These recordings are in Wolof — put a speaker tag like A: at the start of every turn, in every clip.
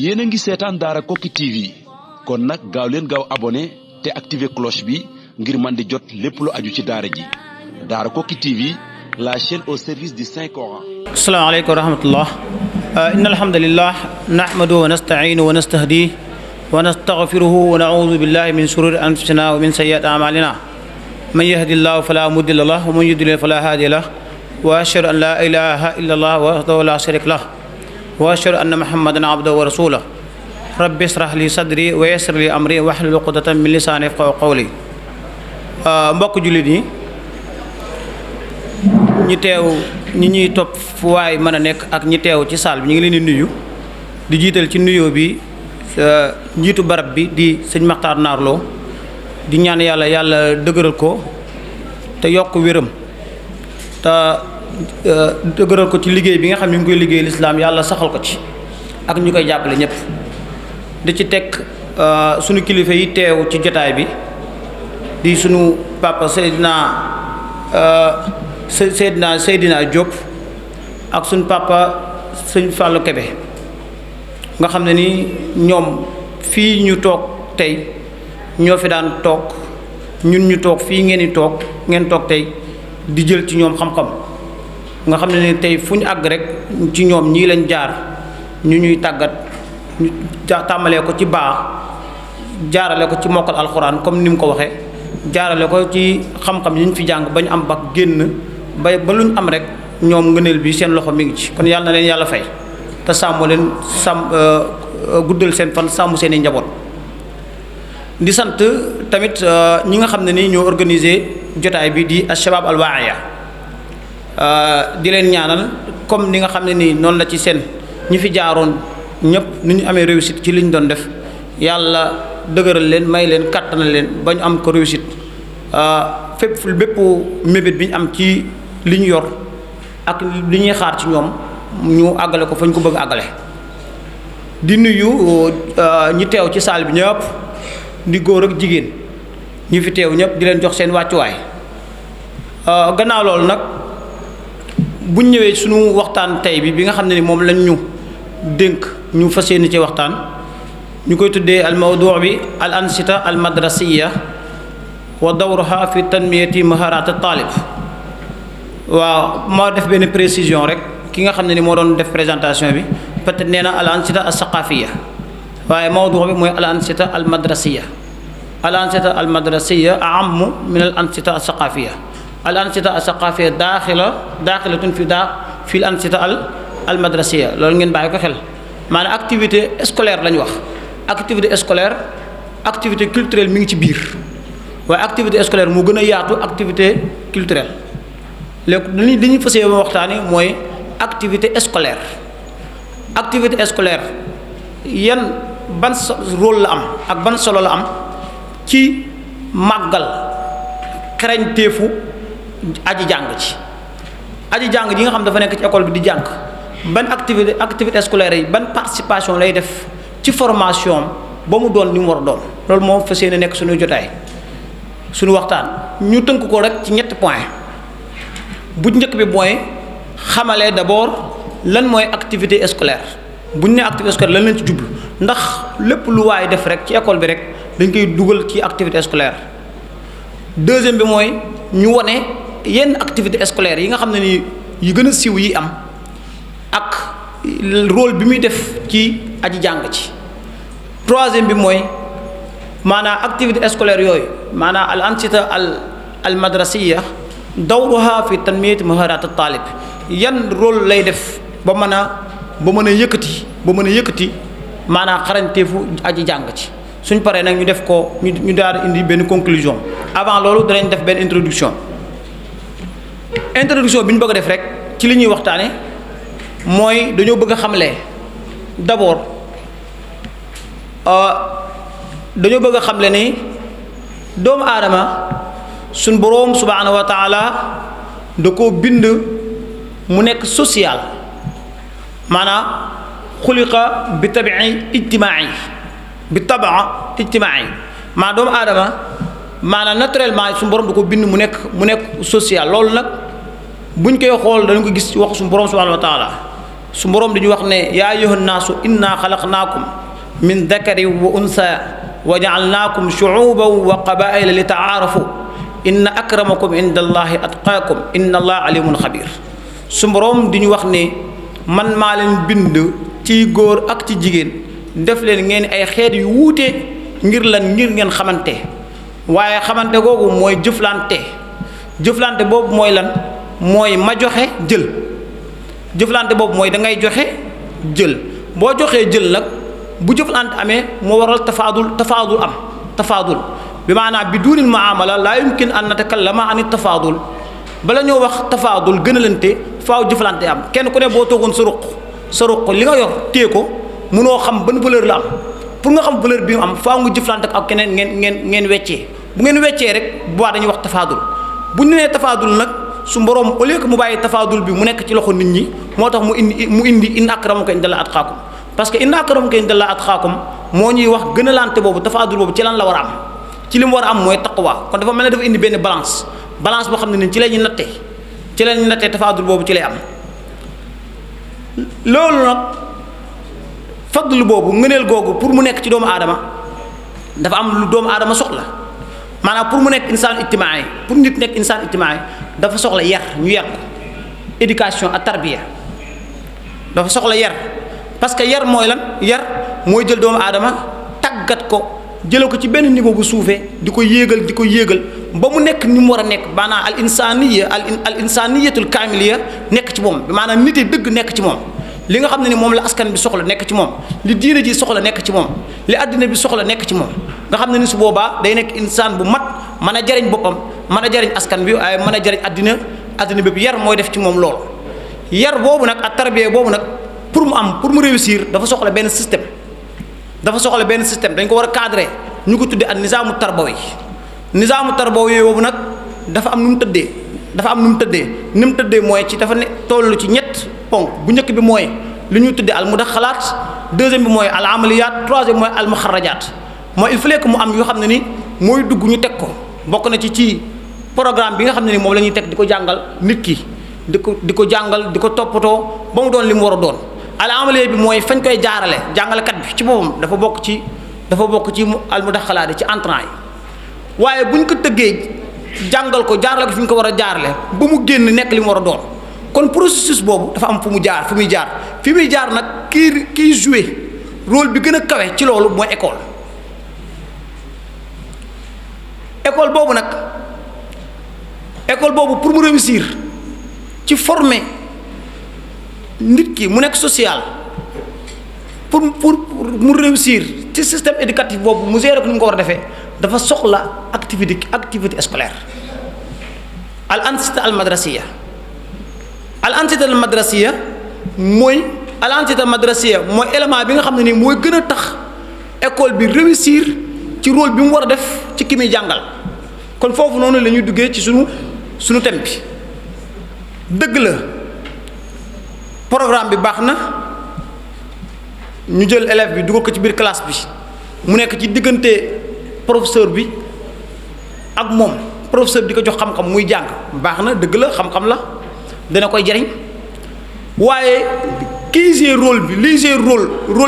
A: yéen a ngi seetaan Daara Koki TV kon nag gaaw leen gaaw abonné te activer cloche bi ngir man di jot lépp lu aju ci daara ji Daara Koki TV, la chaîne au service du Saint Coran.
B: Assalamu alaykum wa rahmatullah. Innal hamdalillah nahmaduhu wa nasta'inuhu wa nastahdihi wa nastaghfiruhu wa na'udhu billahi min shururi anfusina wa min sayyiati a'malina. Man yahdihillahu fala mudilla lahu wa man yudlil fala hadiya lahu. Wa ashhadu an la ilaha illallah wahdahu la sharika lahu. Wa ashhadu anna Muhammadan abduhu wa rasuluhu. Rabbi ishrah li sadri wa yassir li amri wahlul 'uqdatan min lisani yafqahu qawli. Mbokk jullit yi ñi teew ñi ñuy topp fu waay mën a nekk ak ñi teew ci saal bi ñu ngi leen di nuyu di jiital ci nuyoo bi njiitu barab bi di sëñ Maxtaar Naar Lo di ñaan yàlla dëgëral ko te yokk wéram te dëgëral ko ci liggéey bi nga xam ne ñu ngi koy liggéey lislaam yàlla saxal ko ci ak ñu koy jàppale ñëpp di ci teg sunu kilifa yi teew ci jotaay bi di sunu papa Seydina Diop ak suñ papa sëñ Fallou Kébé nga xam ne ni ñoom fii ñu toog tey ñoo fi daan toog ñun ñu toog fii ngeen toog tey di jël ci ñoom xam-xam nga xam ne ni tey fu ñu àgg rek ci ñoom ñii lañ jaar ñu ñuy tàggat ñu tàmbalee ko ci baax jaarale ko ci mokkal alxuraan comme ni mu ko waxee jaarale ko ci xam-xam yi ñu fi jàng ba ñu am bac génn ba lu ñu am rek ñoom ngëneel bi seen loxo mi ngi ci kon yàlla na leen yàlla fay te sàmm leen guddal seen fan sàmm seen i njaboot. di sant tamit ñi nga xam ne ni ñoo organisé jotaay bi di Ashabab Al Waaya di leen ñaanal comme ni nga xam ne nii noonu la ci seen ñi fi jaaroon ñëpp ni ñu amee réussite ci li ñu doon def yàlla dëgëral leen may leen kàttanal leen ba ñu am ko réussite bépp mébét bi ñu am ci li ñu yor ak li ñuy xaar ci ñoom ñu àggale ko fa ñu ko bëgg àggale di nuyu ñi teew ci saal bi ñëpp di góor ak jigéen ñi fi teew ñëpp di leen jox seen wàccuwaay gannaaw loolu nag buñ ñëwee suñu waxtaan tey bi nga xam ne ni moom lañ ñu dénk ñu fas yéene ci waxtaan ñu koy tuddee al mawduu bi al ansita al madrasiya wa dawruha fi tanmiyati maharat al talib waaw moo def benn précision rek ki nga xam ne ni moo doon def présentation bi peut-être nee na al ansita al saqafiya waaye mawduu bi mooy al ansita al madrasiya a'ammu min al ansita al saqafiya al ansita al saqafiya daaxilatun fi al ansita al madrasiya loolu ngeen bàyyi ko xel maanaam activité scolaire lañu wax activité scolaire activité culturelle mi ngi ci biir waaye activité scolaire moo gën a yaatu activité culturelle léegi li ñu fas yéene waxtaani mooy activité scolaire yan ban rôle la am ak ban solo la am ci màggal xarañteefu aji jàng ji nga xam dafa nekk ci école bi di jàng ban activité scolaire yi ban participation lay def ci formation ba mu doon li mu war a doon loolu moo fas yéene nekk suñu jotaay suñu waxtaan ñu tënk ko rek ci ñetti point bu njëkk bi mooy xamalee d'abord lan mooy activité scolaire bu ñu nee activité scolaire lan lañ ci jublu ndax lépp lu waay def rek ci école bi rek dañ koy dugal ci activité scolaire. deuxième bi mooy ñu wone yenn activité scolaire yi nga xam ne ni yu gën a siiw yi am ak rôle bi muy def ci aji jàng ci. troisième bi mooy maanaam activité scolaire yooyu maanaam al ansita al madrasiya dawruha fi tanmiyati maharat al talib yan rôle lay def ba mën a yëkkati maanaam xarañteefu aji jàng ci suñ paree nag ñu def ko ñu daal indi benn conclusion avant loolu danañ def benn introduction bi ñu bëgg a def rek ci li ñuy waxtaane mooy dañoo bëgg a xamle d'abord dañoo bëgg a xamle ni doomu aadama suñ boroom subhaanahu wa taala da koo bind mu nekk social maanaam xuliqa bi tabii ijtimaai maanaam doomu aadama maanaam naturellement suñu borom da ko bind mu nekk social loolu nag buñ koy xool dañu ko gis ci waxu suñu borom subhanahu wa taala su borom di ñu wax ne yaa ayyuhan naasu inna xalaqnaakum min dakarin wa unsa wa jaalnaakum shuuban wa qabaila li taarafu inna akramakum inda allahi atqaakum inna allaha alimun xabir. su borom di ñu wax ne man maa leen bind ci góor ak ci jigéen def leen ngeen ay xeet yu wuute ngir lan ngir ngeen xamante waaye xamante googu mooy jëflante boobu mooy lan mooy ma joxe jël jëflante boobu mooy da ngay joxe jël boo joxee jël nag bu jëflante amee moo waral tafaadul am tafaadul bi maanaam bi duunil muamala laa yumkin an natakallama an tafaadul bala ñoo wax tafaadul gënalante faaw jëflante am kenn ku ne boo toogoon sa ruq li nga yor téye ko mënoo xam ban valeur la am pour nga xam valeur bi mu am faaw nga jëflante ak keneen ngeen weccee bu ngeen weccee rek bu baax dañuy wax tafaadul bu ñu nee tafaadul nag su borom au lieu que mu bàyyi tafaadul bi mu nekk ci loxo nit ñi moo tax mu indi inna akramakum indallahi atqaakum parce que inna akramakum indallahi atqaakum moo ñuy wax gënalante boobu tafaadul boobu ci lan la war a am ci li mu war a am mooy taqwa kon dafa mel ne dafa indi benn balance boo xam ne ni ci la ñuy nattee tafaadul boobu ci lay am loolu nag fadl boobu ngëneel googu pour mu nekk ci doomu aadama dafa am lu doomu aadama soxla maanaam pour mu nekk insaan ijtimaai pour nit nekk insaan ijtimaai dafa soxla yar ñu yar ko éducation ak tarbiya dafa soxla yar parce que yar mooy lan yar mooy jël doomu aadama tàggat ko jële ko ci benn niveau bu suufee di ko yéegal ba mu nekk ni mu war a nekk maanaam al insaniyatul kaamiliya nekk ci moom maanaam nit yi dëgg nekk ci moom li nga xam ne ni moom la askan bi soxla nekk ci moom li diine ji soxla nekk ci moom li addina bi soxla nekk ci moom nga xam ne ni su boobaa day nekk insaan bu mat mën a jariñ boppam mën a jariñ askan bi waaye mën a jariñ addina bépp yar mooy def ci moom loolu yar boobu nag ak tarbiya boobu nag pour mu réussir dafa soxla benn système dañ ko war a cadrer ñu ko tuddee ak nizaamu tarbawi boobu nag dafa am nu mu tëddee ni mu tëddee mooy ci dafa ne toll ci ñett ponk bu njëkk bi mooy li ñuy tuddee al mudaxalaat deuxième bi mooy al amaliyaat troisième mooy al muxarajaat mooy il fallait que mu am yoo xam ne ni mooy dugg ñu teg ko bokk na ci programme bi nga xam ne ni moom la ñuy teg di ko jàngal nit ki di ko jàngal di ko toppatoo ba mu doon li mu war a doon al amaliya bi mooy fañ koy jaarale jàngalekat bi ci boppam dafa bokk ci al mudaxalaat ci entrant yi waaye bu ñu ko tëggee jàngal ko jaarale ko fi ñu ko war a jaarale ba mu génn nekk li mu war a doon kon processus boobu dafa am fu muy jaar nag kii jouer rôle bi gën a kawe ci loolu mooy école boobu pour mu réussir ci former nit ki mu nekk social pour mu réussir ci système éducatif boobu mu gérer ko ni mu ko war a defee dafa soxla activité scolaire al ansita al madrasiya mooy élément bi nga xam ne nii mooy gën a tax école bi réussir ci rôle bi mu war a def ci ki muy jàngal kon foofu noonu la ñuy duggee ci sunu thème bi dëgg la programme bi baax na ñu jël élève bi dugal ko ci biir classe bi mu nekk ci diggante professeur bi ak moom professeur bi di ko jox xam-xam muy jàng baax na dëgg la xam-xam la dana koy jariñ waaye kii jouer rôle bi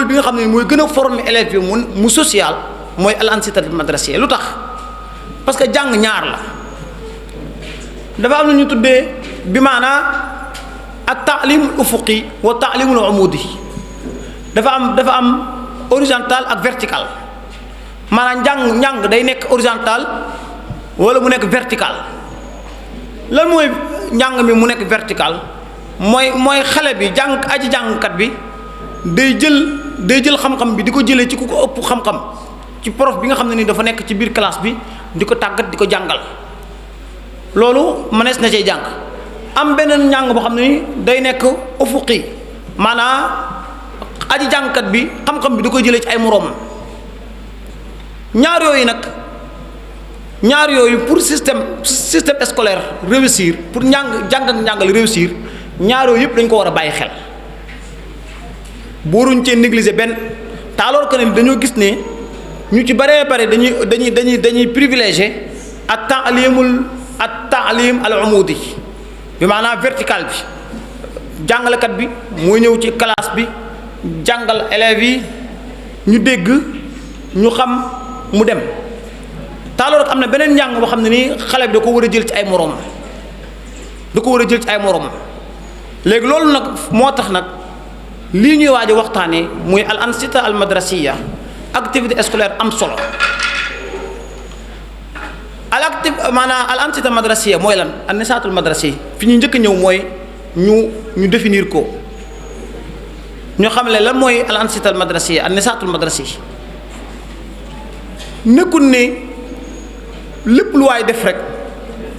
B: bi nga xam ne mooy gën a former élève bi mu social mooy al ansita madrasiya lu tax parce que jàng ñaar la dafa am lu ñu tuddee bi maanaa ak taalimul ufuqi wa taalimul umudi dafa am horizontal ak vertical maanaam njàng day nekk horizontal wala mu nekk vertical lan mooy njàng mi mu nekk vertical mooy xale bi jàngkat bi day jël xam-xam bi di ko jëlee ci ku ko ëpp xam-xam ci prof bi nga xam ne ni dafa nekk ci biir classe bi di ko tàggat di ko jàngal loolu mënees na cee jàng am beneen njàng boo xam ne ni day nekk ufuqi maanaam aji jàngkat bi xam-xam bi di ko jëlee ci ay moroomam ñaar yooyu pour système scolaire réussir pour jàng ak njàngal réussir ñaar yooyu yëpp dañ ko war a bàyyi xel booruñ cee négliger benn te alors que ne dañoo gis ne ñu ci baree bare dañuy privilégier at taalim al umudi bi maanaam vertical bi jàngalekat bi mooy ñëw ci classe bi jàngal élèves yi ñu dégg ñu xam mu dem taaloo rek am na beneen njàng boo xam ne nii xale bi da ko war a jël ci ay moroomam léegi loolu nag moo tax nag lii ñuy waaj a waxtaanee muy al ansita al madrasiya activité scolaire am solo al ansita madrasiya mooy lan an nisaatul madrasi fi ñu njëkk ñëw mooy ñu définir ko ñu xam ne lan mooy al ansita al madrasiya an nisaatul madrasi nekkul ne lépp lu waay def rek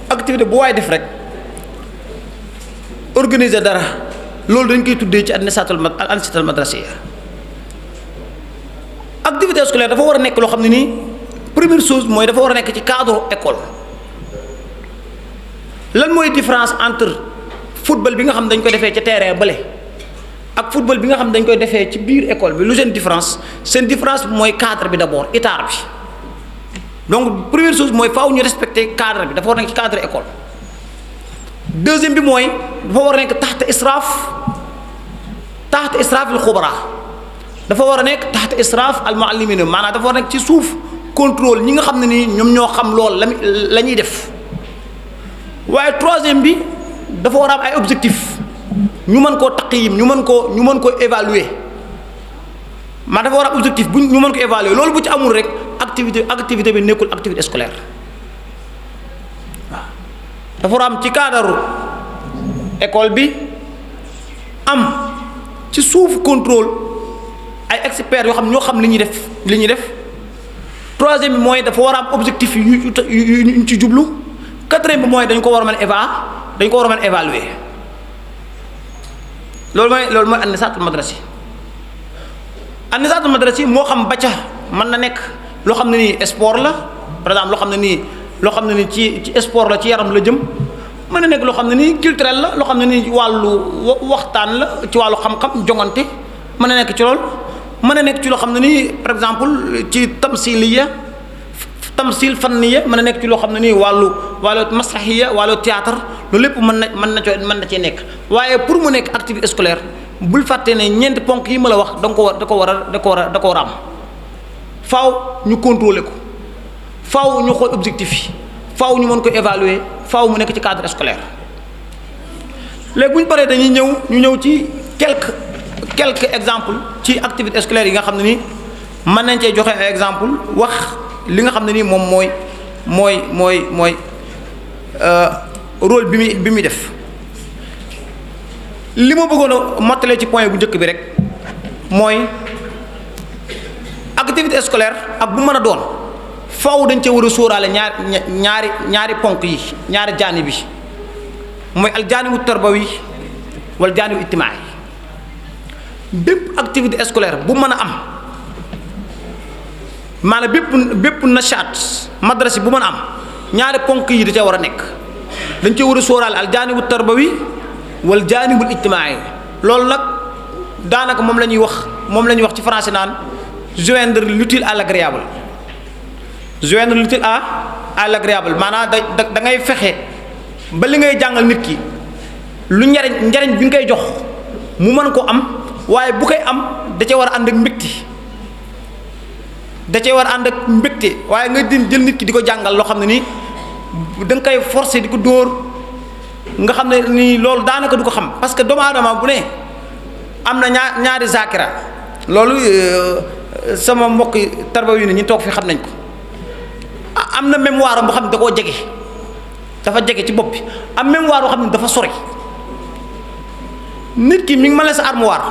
B: activité bu waay def rek organiser dara loolu dañ koy tuddee ci al ansita al madrasiya activité scolaire dafa war a nekk loo xam ne nii première chose mooy dafa war a nekk ci cadre école. lan mooy différence entre football bi nga xam dañ koy defee ca terrain bële ak football bi nga xam dañ koy defee ci biir école bi lu seen différence bi mooy cadre bi d'abord état bi donc première chose mooy faaw ñu respecter cadre bi dafa war a nekk ci cadre école. deuxième bi mooy dafa war a nekk taxta israaf al xubara dafa war a nekk taxta israaf al muallimina maanaam dafa war a nekk ci suuf contrôle ñi nga xam ne nii ñoom ñoo xam lool la ñuy def. waaye troisième bi dafa war a am ay objectifs ñu mën koo taqyim ñu mën koo évaluer man dafa war a am objectif bu ñu mën ko évaluer loolu bu ci amul rek activité bi nekkul activité scolaire waaw dafa war a am ci cadre école bi am ci suuf contrôle ay experts yoo xam ñoo xam li ñuy def troisième bi mooy dafa war a am objectif yu ñu ci jublu. quatrième bi mooy dañ ko war a mën évaluer loolu mooy an-nisaatul madrasi moo xam ba ca mën na nekk loo xam ne nii sport la par exemple loo xam ne nii ci sport la ci yaram la jëm mën na nekk loo xam ne nii culturel la loo xam ne nii wàllu waxtaan la ci wàllu xam-xam jongante mën na nekk ci loolu mën na nekk ci loo xam ne nii par exemple ci tamsil fanniya mën na nekk ci loo xam ne nii wàllu masrahiya wàllu théâtre loolu lépp mën na cee nekk waaye pour mu nekk activité scolaire bul fàtte ne ñeenti ponk yi ma la wax da ko war a am faaw ñu contrôler ko faaw ñu xool objectif yi faaw ñu mën ko évaluer faaw mu nekk ci cadre scolaire léegi bu ñu paree dañuy ñëw ci quelques exemples ci activité scolaire yi nga xam ne nii mën nañ cee joxe ay exemple wax li nga xam ne nii moom mooy rôle bi muy def li ma bëggoon a mottalee ci point bu njëkk bi rek mooy activité scolaire ak bu mën a doon faaw dañ cee war a sóoraale ñaari ponk yi ñaari jaani bi mooy al jaanibu tarbawi wala jaanibu ijtimaai bépp activité scolaire bu mën a am maanaam bépp nashaat madrasi bu mën a am ñaari ponk yi da ca war a nekk dañ cee war a sóoraale al jaanibu tarbawi wal jaanibul ijtimaai loolu nag daanaka moom la ñuy wax ci français naan joindre l'utile à l'agréable à l'agréable maanaam da ngay fexe ba li ngay jàngal nit ki lu njariñ bi nga koy jox mu mën ko am waaye bu koy am da cee war a ànd ak mbégte waaye nga jël nit ki di ko jàngal loo xam ne nii da nga koy forcer di ko dóor nga xam ne nii loolu daanaka du ko xam parce que doomu aadama bu ne am na ñaari zakira loolu sama mbokk tarbawi ni ñi toog fi xam nañ ko am na mémoire boo xam ne da koo jege dafa jege ci bopp bi am mémoire boo xam ne dafa sori nit ki mi ngi mën la sa armoire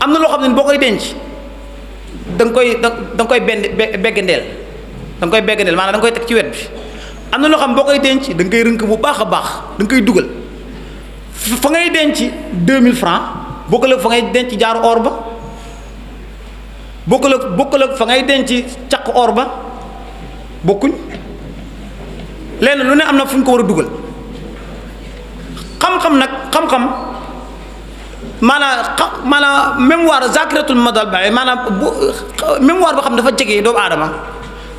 B: am na loo xam ne boo koy denc da nga koy beggandeel maanaam da nga koy teg ci wet bi am na loo xam boo koy denc da nga koy rënk bu baax a baax da nga koy dugal fa ngay denc 2000 francs bokkul ak fa ngay denc jaaru or ba bokkul ak fa ngay denc caq or ba bokkuñ lenn lu ne am na fu ñu ko war a dugal xam-xam maanaam mémoire zakiratul madal ba maanaam mémoire boo xam dafa jege doomu aadama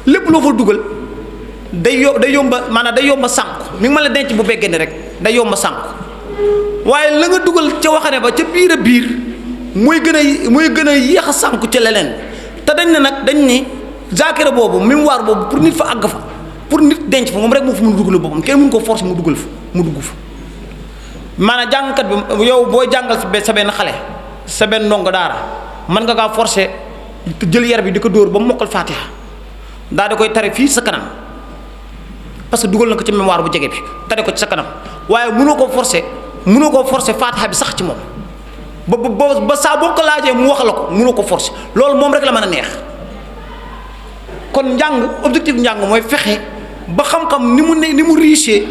B: lépp loo fa dugal day yomba sànku mi ngi ma la denc bu beggee ne rek day yomba sànku waaye la nga dugal ca waxane ba ca biir a biir mooy gën a yéex a sànku ca leneen te dañ ne nag dañ ni zakira boobu mémoire boobu pour nit fa àgg fa pour nit denc fa moom rek moo fa mën a dugal boppam kenn mënu ko forcer mu dugal fa mu dugg fa maanaam jàngkat bi yow booy jàngal sa benn xale sa benn ndongo daara mën nga kaa forcer jël yar bi di ko dóor ba mu mokkal Fatiha daal di koy tare fii sa kanam parce que dugal na ko ci mémoire bu jege bi tare ko ci sa kanam waaye mënoo koo forcer Fatiha bi sax ci moom ba saa boo ko laajee mu wax la ko mënoo ko forcer loolu moom rek la mën a neex kon njàng objectif njàng mooy fexe ba xam-xam ni mu riche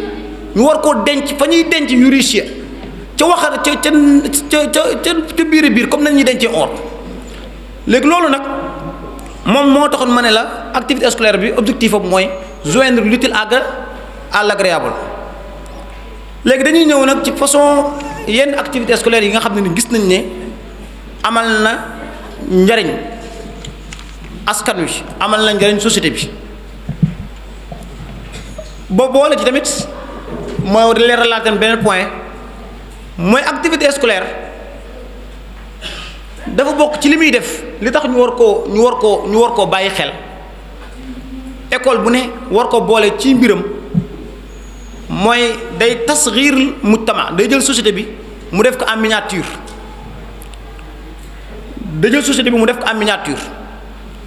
B: ñu war koo denc fa ñuy denc yu riche ca waxal ca biir comme nañ ñuy dencee or léegi loolu nag moom moo taxoon ma ne la activité scolaire bi objectif am mooy joindre l'utile à l'agréable léegi dañuy ñëw nag ci façon yenn activité scolaire yi nga xam ne ni gis nañ ne amal na njariñ askan wi amal na njariñ société bi boo boole ci tamit mooy leeralaat tamit beneen point mooy activité scolaire dafa bokk ci li muy def li tax ñu war koo bàyyi xel école bu ne war ko boole ci mbiram mooy day tasghir mujtama day jël société bi mu def ko en miniature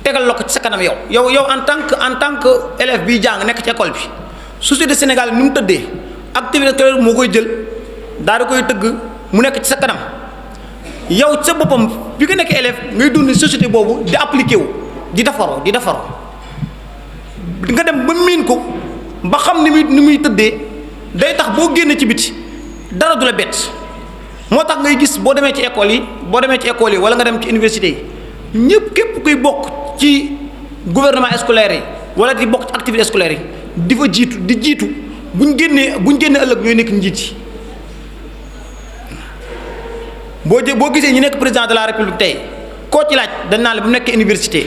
B: tegal la ko ci sa kanam yow en tant que élève biy jàng nekk ci école bi société Sénégal ni mu tëddee activité scolaire moo koy jël daal di koy tëgg mu nekk ci sa kanam yow sa boppam bi nga nekk élève ngay dund société boobu di appliqué wu di defaroo nga dem ba miin ko ba xam ni muy tëddee day tax boo génnee ci biti dara du la bett moo tax ngay gis boo demee ci école yi wala nga dem ci université yi ñëpp képp kuy bokk ci gouvernement scolaire yi wala di bokk ci activité scolaire yi di fa jiitu buñ génnee ëllëg ñooy nekk njiit yi boo gisee ñu nekk président de la république tey koo ci laaj dañ naan la ba mu nekkee université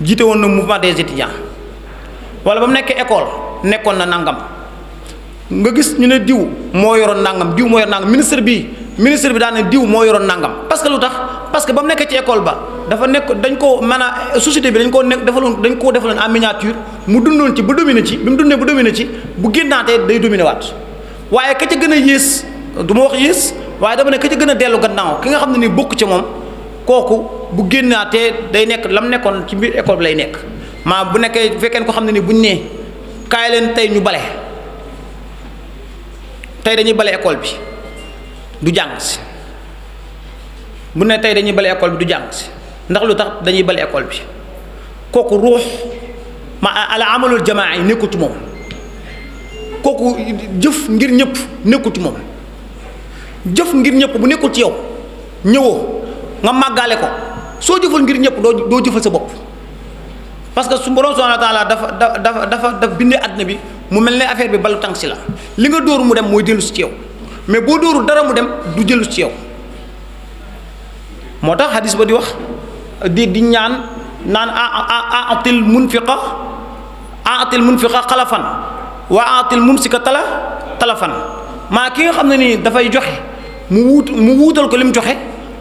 B: jiite woon na mouvement des étudiants wala ba mu nekkee école nekkoon na nangam nga gis ñu ne diw moo yoroon nangam ministre bi daan ne diw moo yoroon nangam parce que lu tax parce que ba mu nekkee ci école ba dafa nekk dañ ko maanaam société bi dañ koo defaloon en miniature mu dundoon ci ba dominer ci bi mu dundee ba dominer ci bu génnaatee day dominer waat waaye ka ca gën a yées du ma wax yées waaye dama ne ka ca gën a dellu gannaaw ki nga xam ne ni bokk ci moom kooku bu génnaatee day nekk lam nekkoon ci biir école bi lay nekk bu nekkee bu fekkee ko xam ne ni buñ nee kaay leen tey ñu bale tey dañuy bale école bi du jàng si bu ne tey dañuy bale école bi du jàng si ndax lu tax dañuy bale école bi kooku ruux ala amalul jamaa yi nekkutu moom kooku jëf ngir ñëpp nekkutu moom jëf ngir ñëpp bu nekkul ci yow ñëwoo nga màggaale ko soo jëfal ngir ñëpp doo jëfal sa bopp parce que su borom subhanahu wa taala dafa bindee àddina bi mu mel ne affaire bi balu tànk si la li nga dóoru mu dem mooy dellu si ci yow mais boo dóoru dara mu dem du dellu si ci yow moo tax hadis ba di wax di ñaan naan aatil munfiqa xalafan wa aatil mumsika talafan maa ki nga xam ne nii dafay joxe mu wuutal ko li mu joxe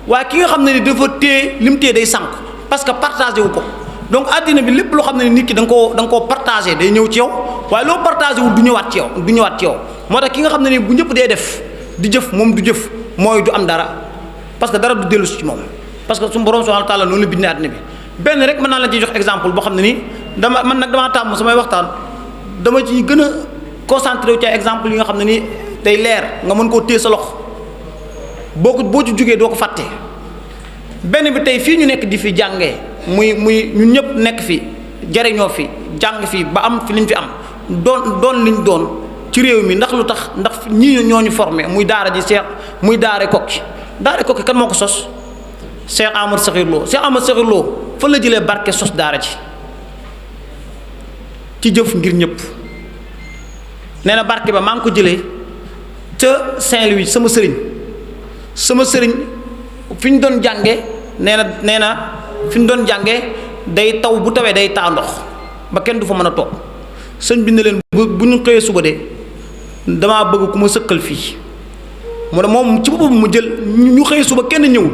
B: waaye ki nga xam ne ni dafa téye li mu téye day sànq parce que partagé wu ko donc àddina bi lépp loo xam ne ni nit ki da nga koo partagé day ñëw ci yow waaye loo partagé wu du ñëwaat ci yow moo tax ki nga xam ne ni bu ñëpp dee def di jëf moom du jëf mooy du am dara parce que dara du dellu ci moom parce que suñu borom subhanahu wa taala noonu la bindee àddina bi benn rek mën naa la ciy jox exemple boo xam ne nii damaa tàmm samay waxtaan dama ci gën a concentré wu ci exemple yi nga xam ne nii day leer nga mën koo téye sa loxo boo ci jógee doo ko fàtte benn bi tey fii ñu nekk di fi jàngee muy ñun ñëpp nekk fi jariñoo fi jàng fi ba am fi liñ fi am doon liñ doon ci réew mi ndax lu tax ndax ñii ñoo ñu formé muy daara ji muy daara kokki kan moo ko sos Cheikh Ahmad Sakhir Lo fa la jëlee barke sos daara ji ci jëf ngir ñëpp nee na barke ba maa ngi ko jëlee ca Saint-Louis sama sëriñ fi ñu doon jànge nee na fi ñu doon jànge day taw bu tawee day taa ndox ba kenn du fa mën a toog sëñ bi ne leen bu ñu xëyee suba de damaa bëgg ku ma sëkkal fii mu ne moom ci boppam mu jël ñu xëy suba kenn ñëwul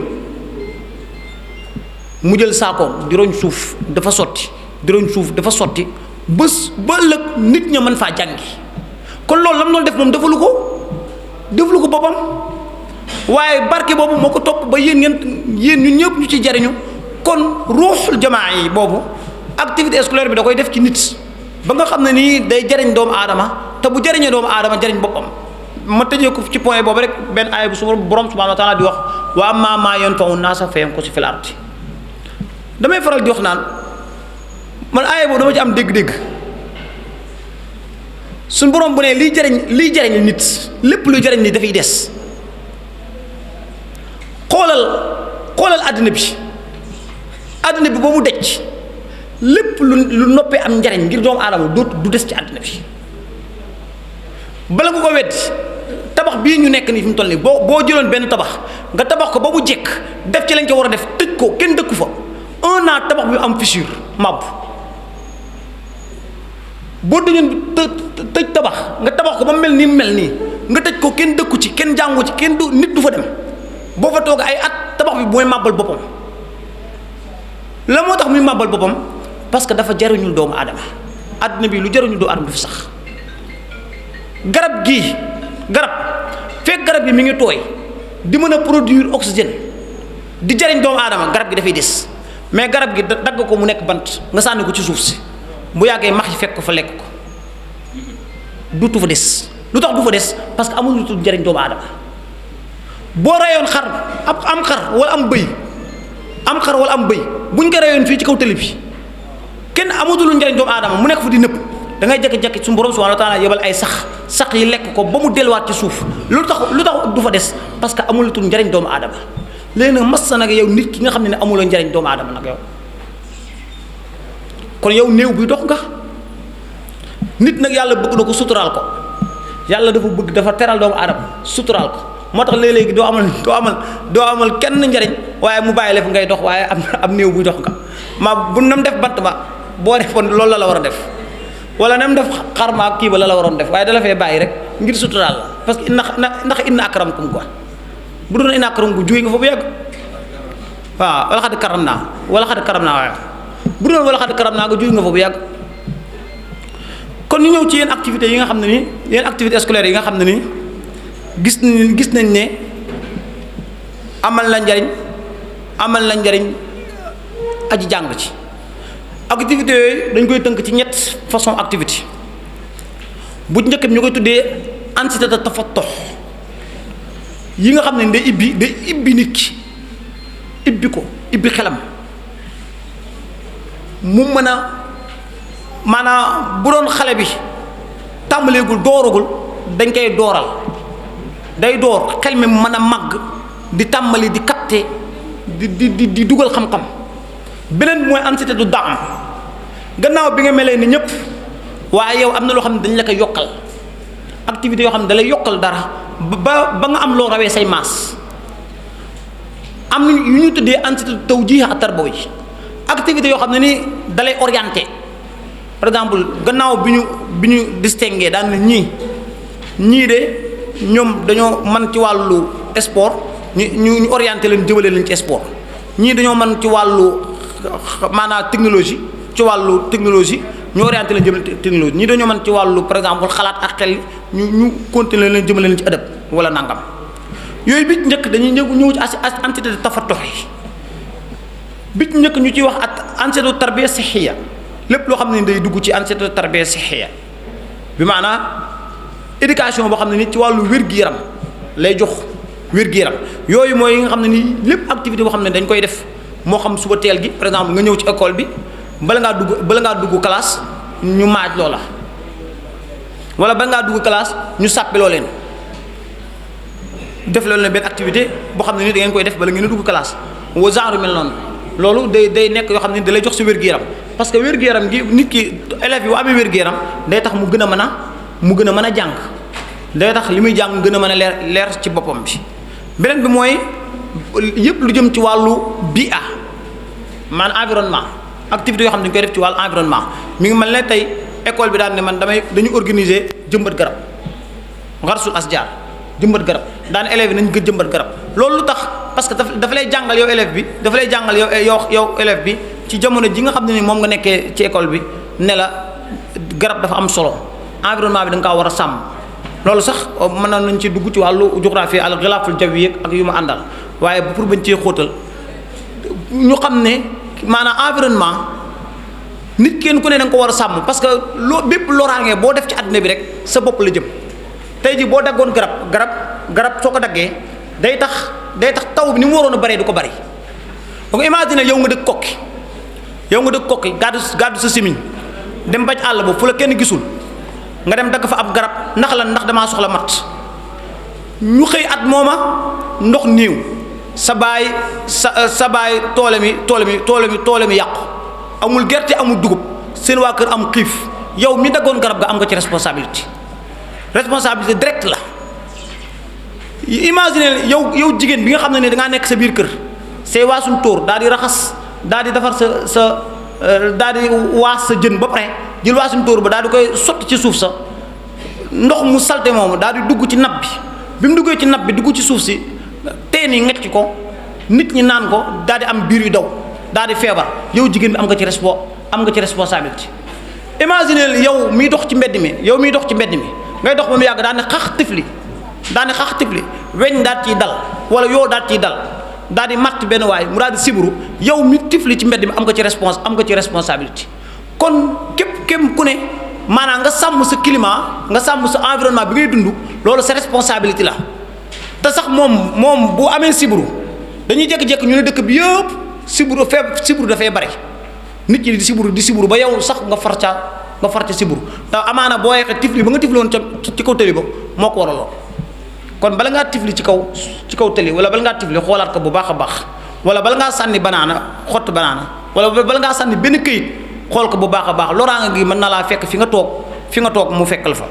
B: mu jël saakoom di roñ suuf dafa sotti di roñ suuf dafa sotti bés ba ëllëg nit ña mën faa jàngi kon loolu lam doon def moom defalu ko boppam waaye barke boobu moo ko topp ba yéen ñun ñëpp ñu ci jariñu kon ruuxul jamaa yi boobu activité scolaire bi da koy def ci nit ba nga xam ne nii day jariñ doomu aadama te bu jariñee doomu aadama jariñ boppam ma tëjee ko ci point boobu rek benn aaya bu su borom subhanahu wa taala di wax wa ammaa maa yanfa'u naasa fa yamkusu fil ardi damay faral di wax naan man aaya boobu dama ci am dégg-dégg suñ borom bu ne liy jariñ nit lépp luy jariñ nit dafay des xoolal àddina bi ba mu decc lépp lu noppee am njariñ ngir doomu aadama du des ci àddina bi bala nga ko weddi tabax bii ñu nekk nii fi mu toll nii boo jëloon benn tabax nga tabax ko ba mu jekk def ci lañ ko war a def tëj ko kenn dëkku fa 1 an tabax bi am fissure màbb boo dëjoon tëj tabax nga tabax ko ba mel nii nga tëj ko kenn dëkku ci kenn jàngu ci kenn nit du fa dem boo fa toog ay at tabax bi mooy màbbal boppam la moo tax muy màbbal boppam parce que dafa jariñul doomu aadama àddina bi lu jariñul doomu aadama du fi sax garab fekk garab gi mi ngi tooy di mën a produire oxygène di jariñ doomu aadama garab gi dafay des mais garab gi dagg ko mu nekk bant nga sànni ko ci suuf si bu yàggee max yi fekk ko fa lekk ko duutu fa des lu tax du fa des parce que amul lu tudd njariñ doomu aadama boo rayoon xar am xar wala am bëy buñ ko rayoon fii ci kaw télé bi kenn amatul njariñ doomu aadama mu nekk fa di nëpp da ngay jékki-jékki suñu borom subhanahu wa taala yebal ay sax yi lekk ko ba mu delluwaat ci suuf lu tax du fa des parce que amulatul njariñ doomu aadama léegi nag massa nag yow nit ki nga xam ne amuloo njariñ doomu aadama nag yow kon yow néew bi dox nga nit nag yàlla bëgg na ko suturaal ko yàlla dafa teral doomu aadama suturaal ko moo tax léeg-léegi doo amal kenn njariñ waaye mu bàyyi la fi ngay dox waaye am néew buy dox nga bu nam def bant ba boo defoon loolu la war a def wala nam def xarma kii ba la waroon def waaye dala fee bàyyi rek ngir suturaal la parce que ndax inna akramakum quoi bu doon inna akramakum juy nga fa bu yàgg waaw wala xad karam naa waaye bu doon wala xad karam naa nga juy nga fa bu yàgg kon ñu ñëw ci yenn activités yi nga xam ne ni yenn activités scolaires yi nga xam ne ni gis nañ ne amal na njariñ aji jàng ci activité yooyu dañ koy tënk ci ñett façon activité bu njëkk bi ñu koy tuddee ansité de tafattox yi nga xam ne day ibbi nit ki ibbi xelam mu mën a maanaam bu doon xale bi tàmbaleegul dooragul dañ koy dooral day door xel mi mën a màgg di tàmbali di capter di dugal xam-xam beneen bi mooy ansité du daam gannaaw bi nga melee ni ñëpp waaye yow am na loo xam ne dañ la koy yokkal activité yoo xam ne da lay yokkal dara ba nga am loo rawee say maas am na yu ñu tuddee ansité tawjiih at-tarbawi activité yoo xam ne ni da lay orienté par exemple gannaaw bi ñu distingué daan na ñii de ñoom dañoo mën ci wàllu sport ñu orienté leen jëmale leen ci sport ñii dañoo mën ci wàllu maanaam technologie ñu orienté leen jëmale technologie ñii dañoo mën ci wàllu par exemple xalaat ak xel ñu continuer leen jëmale leen ci adab wala nangam yooyu bi njëkk dañuy ñëw ci entité de tafattox yi bi njëkk ñu ciy wax ak entité de tarbiya sixiya lépp loo xam ne day dugg ci entité de tarbiya sixiya bi maanaam éducation boo xam ne ni ci wàllu wér-gu-yaram lay jox wér-gu-yaram yooyu mooy yi nga xam ne nii lépp activité boo xam ne dañ koy def moo xam suba teel gi par exemple nga ñëw ci école bi bala ngaa dugg classe ñu maaj loola wala bala ngaa dugg classe ñu sàppiloo leen def loolu ne benn activité boo xam ne ni da ngeen koy def bala ngeen a dugg classe wa genre mel noonu loolu day nekk yoo xam ne da lay jox si wér-gu-yaram parce que wér-gu-yaram gi nit ki élèves yi bu amee wér-gu-yaram day tax mu gën a mën a jàng day tax li muy jàng gën a mën a leer ci boppam bi beneen bi mooy yëpp lu jëm ci wàllu bia maanaam environnement activité yoo xam ne dañu koy def ci wàllu environnement mi ngi mel ne tey école bi daan ne man dañu organiser jëmbat garab garsul asjar jëmbat garab daan élèves yi nañ gën jëmbat garab loolu lu tax parce que dafa lay jàngal yow élève bi dafa lay jàngal yow élève bi ci jamono ji nga xam ne ni moom nga nekkee ci école bi ne la garab dafa am solo environnement bi da nga kaa war a sàmm loolu sax mën nañ ci dugg ci wàllu géographie al xilaaful jawi ak yu ma àndal waaye pour bañ cee xóotal ñu xam ne maanaam environnement nit kenn ku ne da nga ko war a sàmm parce que bépp loraange boo def ci àddina bi rek sa bopp la jëm tey ji boo daggoon garab soo ko daggee day tax taw bi ni mu waroon a baree du ko bari donc imagine yow nga dëkk kokki gàddu sa simiñ dem baj àll ba fu la kenn gisul nga dem dagg fa ab garab ndax damaa soxla mat ñu xëy at mooma ndox néew sa baay toole mi yàqu amul gerte amul dugub seen waa kër am xiif yow mi daggoon garab ga am nga ci responsabilité direct la imagine yow jigéen bi nga xam ne dangaa nekk sa biir kër say waasum tóor daal di raxas daal di defar sa daal di waas sa jën ba pare jël waasum tóor ba daal di koy sotti ci suuf sa ndox mu salte moomu daal di dugg ci napp bi mu duggee ci napp bi dugg ci suuf si teen yi ngecc ko nit ñi naan ko daal di am biir yu daw daal di feebar yow jigéen bi am nga ci responsabilité imagine yow miy dox ci mbedd mi ngay dox ba mu yàgg daal di xax tifli weñ daal ciy dal wala yow daal ciy dal daal di matt benn waay mu daal di siburu yow mi tifli ci mbedd mi am nga ci responsabilité kon képp ku ne maanaam nga sàmm sa climat nga sàmm sa environnement bi ngay dund loolu sa responsabilité la te sax moom bu amee siburu dañuy jékki-jékki ñu ne dëkk bi yëpp siburu dafay bari nit ñi di siburu ba yow sax nga far ca siburu te amaana boo yeexee tifli ba nga tifli woon ci kaw tëli ba moo ko waraloon kon bala ngaa tifli ci kaw tëli wala bala ngaa tifli xoolaat ko bu baax a baax wala bala ngaa sànni xott banaana wala bala ngaa sànni benn këyit xool ko bu baax a baax loraanga gi mën na laa fekk fi nga toog mu fekk la fa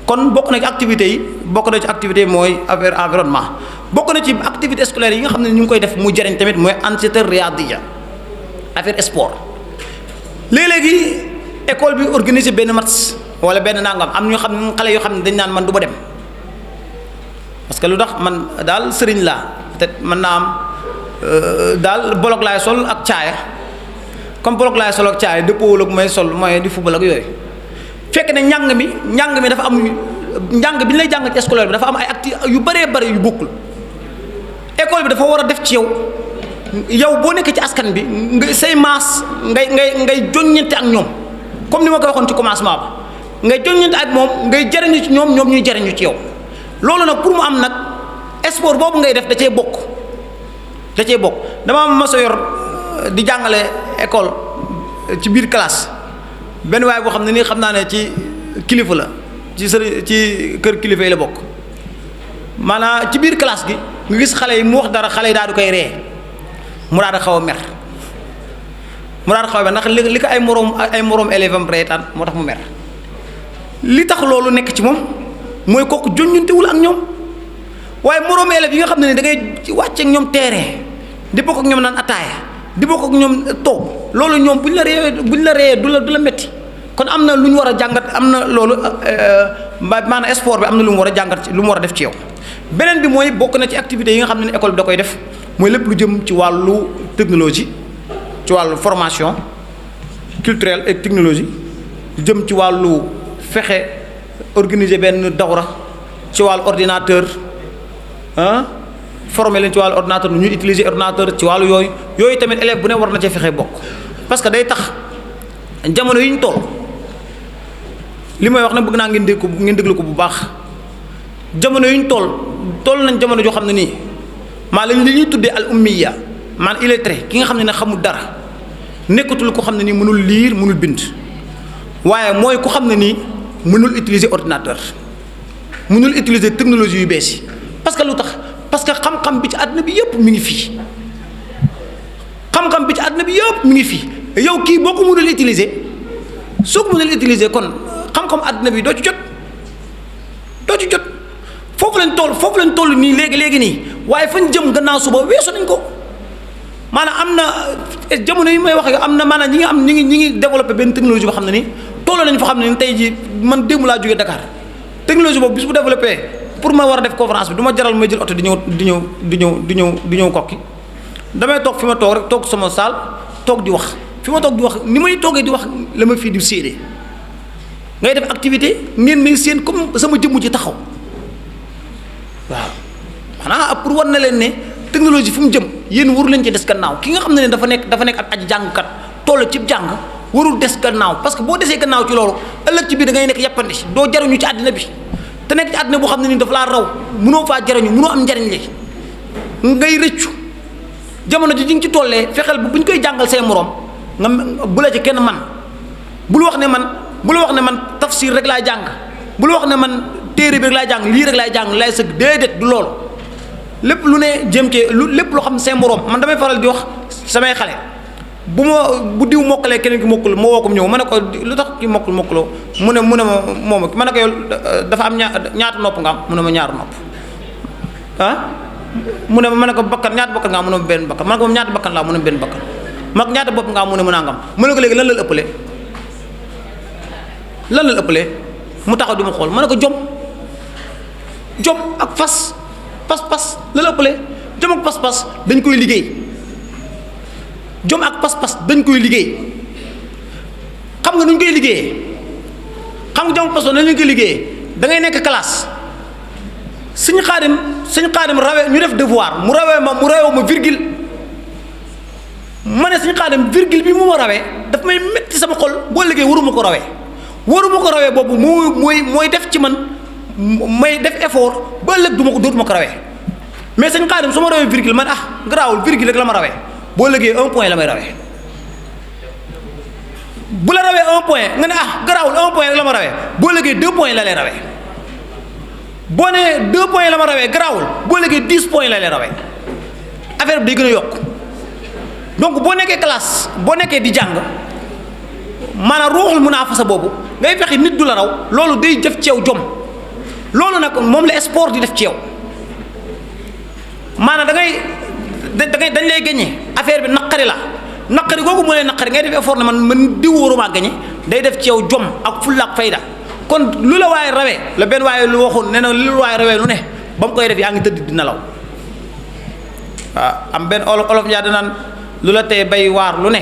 B: kon bokk na ci activités yi mooy affaire environnement bokk na ci activité scolaire yi nga xam ne ñu ngi koy def mu jëriñ tamit mooy ansiété riadiya affaire sport léeg-léegi école bi organiser benn match wala benn nangam am ñu xam ne xale yoo xam ne dañ naan man du ma dem parce que lu tax man daal sëriñ laa peut-être mën naa am daal bolok laay sol ak caaya comme bolok laay sol ak caaya dëppoowul ak may sol mooy di football ak yooyu fekk ne njàng mi dafa am njàng bi ñu lay jàng ci scolaire bi dafa am ay activités yu bëree bëri yu bokkul école bi dafa war a def ci yow boo nekkee ci askan bi nga say maas ngay joññante ak ñoom comme ni ma ko waxoon ci commencement ba ngay joññante ak moom ngay jariñu ci ñoom ñuy jariñu ci yow loolu nag pour mu am nag sport boobu ngay def da cee bokk dama am ma sa yor di jàngale école ci biir classe benn waay boo xam ne nii xam naa ne ci kilifa la ci kër kilifa yi la bokk maanaam ci biir classe gi nga gis xale yi mu wax dara xale yi daal di koy ree mu daal di xaw a mer ndax li ko ay moroom élève am reetaan moo tax mu mer li tax loolu nekk ci moom mooy kooku joññuntewul ak ñoom waaye moroom élève yi nga xam ne ni da ngay wàcce ak ñoom terrain di bokk ak ñoom naan ataaya di bokk ak ñoom toog loolu ñoom buñ la reyee du la metti kon am na lu ñu war a jàngat am na loolu maanaam sport bi am na lu mu war a jàngat lu mu war a def ci yow beneen bi mooy bokk na ci activités yi nga xam ne école bi da koy def mooy lépp lu jëm ci wàllu technologie ci wàllu formation culturelle et technologie lu jëm ci wàllu fexe organiser benn dawra ci wàllu ordinateur former leen ci wàllu ordinateur nu ñuy utiliser ordinateur ci wàllu yooyu tamit élève bu ne war na cee fexe bokk parce que day tax jamono yi ñu toll li may wax nag bëgg naa ngeen déglu ko bu baax jamono yi ñu toll nañ jamono joo xam ne nii maanaam li ñuy tuddee al ummiya maanaam illettré ki nga xam ne xamul dara nekkatul ko xam ne nii mënul lire mënul bind waaye mooy ku xam ne nii mënul utiliser ordinateur mënul utiliser technologie yu bees yi parce que lu tax parce que xam-xam bi ci àdduna bi yëpp mi ngi fii xam-xam bi ci àdduna bi yëpp mi ngi fii yow kii boo ko mënul utiliser soo ko mënul utiliser kon xam-xam àdduna bi doo ci jot foofu lañ toll nii léegi nii waaye fañ jëm gannaaw suba weesu nañ ko maanaam am na jamono yi may wax yow am na maanaam ñi ngi développé benn technologie boo xam ne nii toll nañ fa xam ne ni tey jii man démb laa jógee Dakar technologie boobu bis bu développé pour ma war a def conférence bi du ma jaral may jël oto di ñëw kokki damay toog fi ma toog rek toog sama saal toog di wax fi ma toog di wax ni may toogee di wax la ma fii di séedee ngay def activité ngeen may séen comme sama jëmm ci taxaw waaw maanaam pour war na leen ne technologie fu mu jëm yéen waru leen ci des gannaaw ki nga xam ne dafa nekk ab aji jàngkat toll ci jàng warul des gannaaw parce que boo desee gannaaw ci loolu ëllëg ci biir da ngay nekk yàppandi doo jaruñu ci àddina bi te nekk ci àddina boo xam ne ni dafa laa raw mënoo faa jariñu mënoo am njariñ li ngay rëccu jamono ji nga ci tollee fexeel bu ñu koy jàngal say morom nga bu la ci kenn man bul wax ne man tafsir rek laay jàng bul wax ne man téere bi rek laay jàng lii rek laay jàng laay sëgg déedéet du loolu lépp lu ne jëm ci lépp loo xam ne say morom man damay faral di wax samay xale bu diw mokkalee keneen ki mokkul moo woo ko ñëw ma ne ko lu tax ki mokkuloo mu ne ma moom ma ne ko yow dafa am ñaata nopp nga am mu ne ma ñaar nopp ah mu ne ma ne ko bakkan ñaata bakkan nga am mu ne ma benn bakkan ma ne ko moom ñaata bakkan laa mu ne ma benn bakkan ma ne ko ñaata bopp nga am mu ne ma nangam mu ne ko léegi lan la ëppalee mu taxaw di ma xool ma ne ko jom ak pas la la ëppalee jom ak pas dañ koy liggéey jom ak pas-pas dañ koy liggéey xam nga nuñ koy liggéeyee xam nga jom ak pas-pas nañ koy liggéeyee da ngay nekk classe suñu xaadim rawee ñu def devoir mu rawee ma virgule ma ne suñu xaadim virgule bi mu ma rawee daf may metti sama xol boo liggéey waruma ko rawee boobu mooy def ci man may def effort ba ëllëg dootuma ko rawee mais suñu xaadim su ma rawee virgule man garaawul virgule rek la ma rawee boo liggéey 1 point la may rawee bu la rawee 1 point nga ne garaawul 1 point rek la ma rawee boo liggéey 2 points la lay rawee boo nee 2 points la ma rawee garaawul boo liggéey 10 points la lay rawee affaire bi day gën a yokk donc boo nekkee classe boo nekkee di jàng maanaam ruuxul munaafasa boobu ngay fexe nit du la raw loolu day def ci yow jom loolu nag moom la sport di def ci yow maanaam dañ lay gañe affaire bi naqari googu mu lay naqari ngay def effort ne man diw waruma gañe day def ci yow jom ak fulla ak fayda kon lu la waaye rawee la benn waaye lu waxoon nee na lu la waaye rawee lu ne ba mu koy def yaa ngi tëdd di nelaw waaw am benn olof yaa danaan lu la tee bay waar lu ne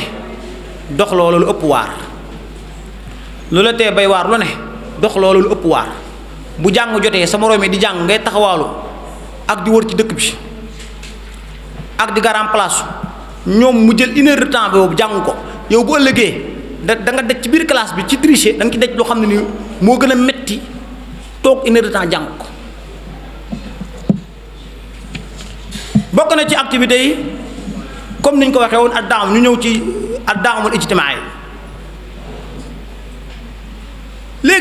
B: dox loolu lu ëpp waar lu la tee bay waar lu ne dox loolu lu ëpp waar bu jàng jotee sa moroom yi di jàng ngay taxawaalu ak di wër ci dëkk bi ak di garan place ñoom mu jël 1 heure de temps boobu jàng ko yow bu ëllëgee da nga daj ci biir classe bi ci tricher da nga ci daj loo xam ne nii moo gën a metti toog 1 heure de temps jàng ko bokk na ci activités yi comme niñ ko waxee woon ak daam ñu ñëw ci ak daamul ijtimaa yi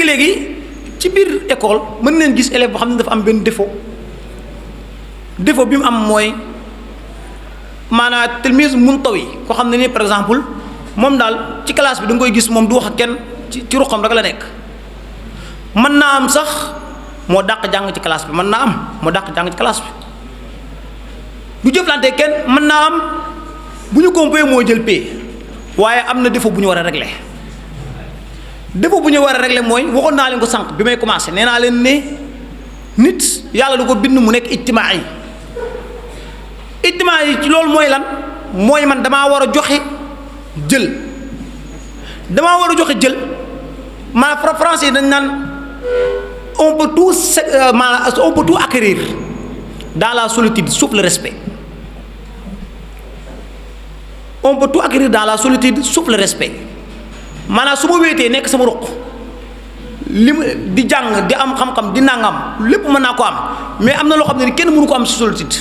B: léegi ci biir école mën nañ gis élève boo xam ne dafa am benn défaut bi mu am mooy maanaam tilmise muntawi koo xam ne nii par exemple moom daal ci classe bi da nga koy gis moom du wax ak kenn ci ruqam rek la nekk mën naa am sax moo dàq jàng ci classe bi du jëflante kenn mën naa am bu ñu compé moo jël pay waaye am na défaut bu ñu war a régler mooy waxoon naa leen ko sànq bi may commencé nee naa leen ne nit yàlla du ko bind mu nekk ijtimaa yi ci loolu mooy lan mooy man damaa war a joxe jël maanaam français yi dañ naan on peut tout acquérir dans la solitude sauf le respect maanaam su ma wéetee nekk sama ruq li mu di jàng di am xam-xam di nangam lépp mën naa ko am mais am na loo xam ne ni kenn mënu ko am ci solitude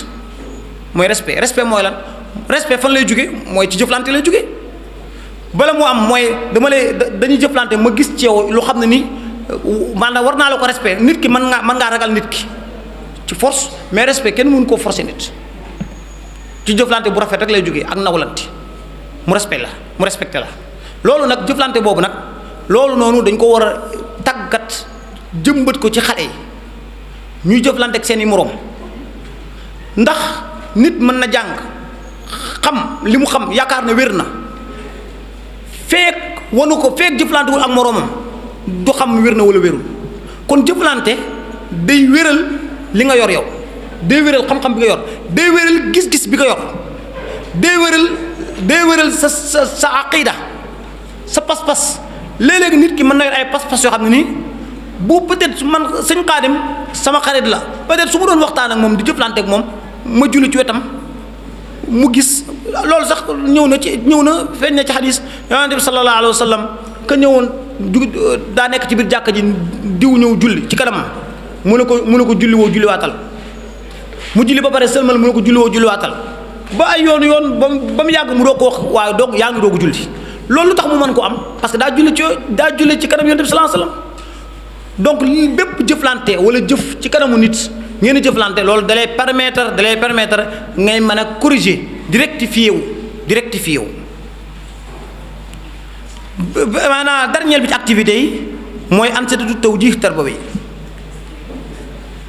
B: mooy respect mooy lan respect fan lay jóge mooy ci jëflante lay jóge bala moo am mooy dañuy jëflante ma gis ci yow lu xam ne ni maanaam war naa la ko respect nit ki mën ngaa ragal nit ki ci force mais respect kenn mënu koo forcer nit ci jëflante bu rafet rek lay jóge ak nawlante mu respecté la loolu nag jëflante boobu nag loolu noonu dañ ko war a tàggat jëmbat ko ci xale yi ñuy jëflante ak seeni moroom ndax nit mën na jàng xam li mu xam yaakaar ne wér na feek wanu ko feek jëflantewul ak moroomam du xam wér na wala wérul kon jëflante day wéral li nga yor yow day wéral xam-xam bi nga yor day wéral gis-gis bi nga yor day wéral sa aqida sa pas-pas léeg-léegi nit ki mën na yor ay pas-pas yoo xam ne nii bu peut-être man sëñ Xaadim sama xarit la peut-être su ma doon waxtaan ak moom di jëflante ak moom ma julli ci wetam mu gis loolu sax ñëw na feeñ na ci xadis yonent bi sallallahu alayhi wa sallam ka ñëwoon daa nekk ci biir jàkka ji diw ñëw julli ci kanamam mu ne ko julli woo julliwaatal mu julli ba pare sëlmal mu ne ko julli woo julliwaatal ba ay yoon ba mu yàgg mu doo ko wax waaye doog yaa ngi doogu julli loolu lu tax mu mën ko am parce que daa julli ci kanam yonent bi sallallahu alayhi wa sallam donc bépp jëflante wala jëf ci kanamu nit ngeen di jëflante loolu dalay permettre ngay mën a corriger rectifier wu maanaam dernier bi ci activité yi mooy ansatatu tawjih tarbawi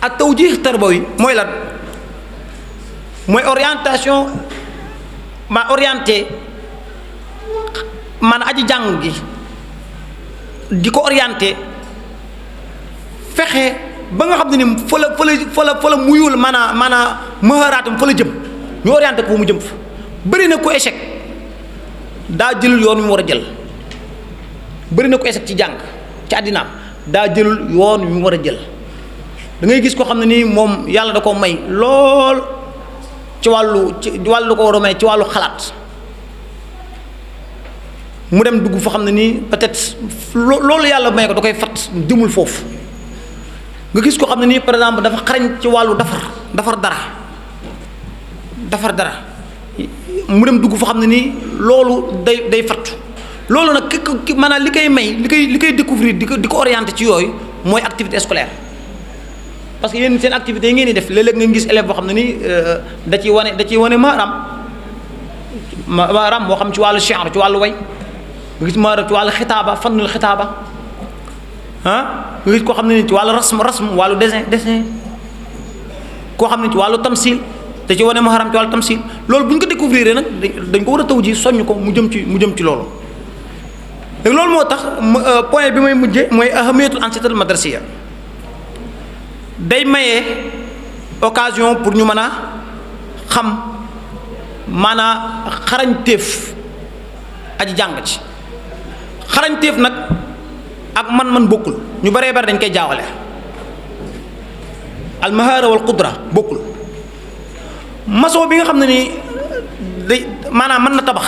B: ak tawjih tarbawi mooy lan mooy orientation orienté maanaam aji jàng gi di ko orienté fexe ba nga xam ne ni fa la muyul maanaam maharaatam fa la jëm ñu orienté ko mu jëm fa bëri na ko échec daa jëlul yoon wi mu war a jël bëri na ko échec ci jàng ci àddinaam daa jëlul yoon wi mu war a jël da ngay gis koo xam ne nii moom yàlla da ko may lool ci wàllu da ko war a may ci wàllu xalaat mu dem dugg foo xam ne nii peut-être loolu yàlla may ko da koy fat jëmul foofu nga gis ko xam ne nii par exemple dafa xarañ ci wàllu defar dara mu dem dugg foo xam ne nii loolu day fattu loolu nag ki maanaam li koy may li koy découvrir di ko orienter ci yooyu mooy activité scolaire parce que yéen seen activités yi ngeen di def léeg-léeg nga gis élève boo xam ne nii da ciy wane maaram moo xam ci wàllu shi'r ci wàllu way nga gis maaram ci wàllu xitaaba fannul xitaaba nga gis koo xam ne ni ci wàllu rasm wàllu dessin koo xam ne ci wàllu tamsil te ci wane maharam ci wàllu tamsil loolu bu ñu ko découvrir nag dañ ko war a taw ji soññ ko mu jëm ci loolu léegi loolu moo tax point bi may mujje mooy ahamiyatul ansiyatul madrasiya day maye occasion pour ñu mën a xam maanaa xarañteef aji jàng ci xarañteef nag ak man bokkul ñu baree bari dañ koy jaawale al mahara wal qudra bokkul maçon bi nga xam ne nii day maanaam mën na tabax